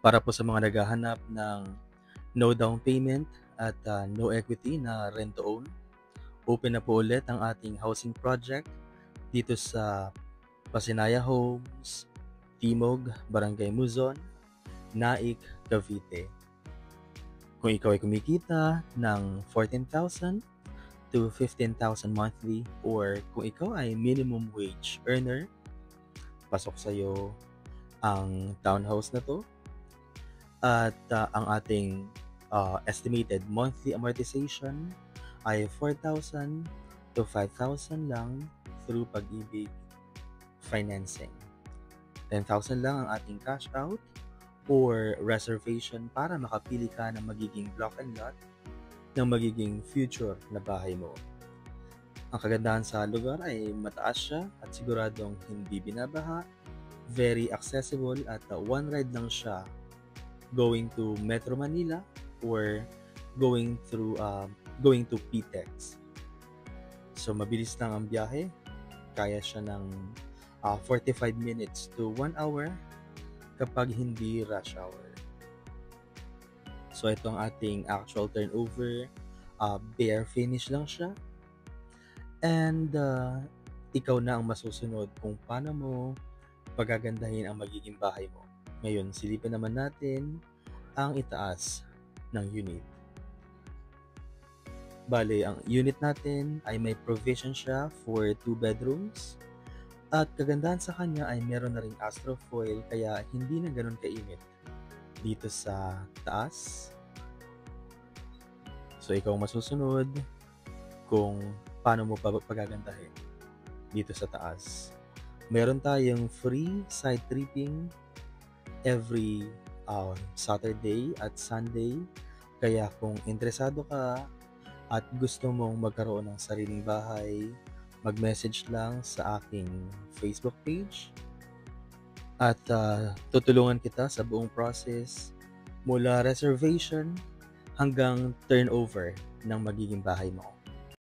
Para po sa mga naghahanap ng no down payment at no equity na rent to own, open na po ulit ang ating housing project dito sa Pasinaya Homes, Timog, Barangay Muzon, Naik, Cavite. Kung ikaw ay kumikita ng 14,000 to 15,000 monthly, or kung ikaw ay minimum wage earner, pasok sa'yo ang townhouse na to. At ang ating estimated monthly amortization ay 4,000 to 5,000 lang through Pag-ibig financing. 10,000 lang ang ating cash out or reservation para makapili ka ng magiging block and lot ng magiging future na bahay mo. Ang kagandahan sa lugar ay mataas siya at siguradong hindi binabaha, very accessible, at one ride lang siya going to Metro Manila or going to PTEX. So mabilis lang ang biyahe, kaya siya ng 45 minutes to 1 hour kapag hindi rush hour. So ito ang ating actual turnover, bare finish lang siya, and ikaw na ang masusunod kung paano mo pagagandahin ang magiging bahay mo. Ngayon, silipin naman natin ang itaas ng unit. Bale, ang unit natin ay may provision siya for 2 bedrooms. At kagandahan sa kanya ay meron na ring astrofoil, kaya hindi na ganun kainit dito sa taas. So ikaw masusunod kung paano mo pagagandahin dito sa taas. Meron tayong free side tripping every Saturday at Sunday. Kaya kung interesado ka at gusto mong magkaroon ng sariling bahay, mag-message lang sa aking Facebook page at tutulungan kita sa buong process mula reservation hanggang turnover ng magiging bahay mo.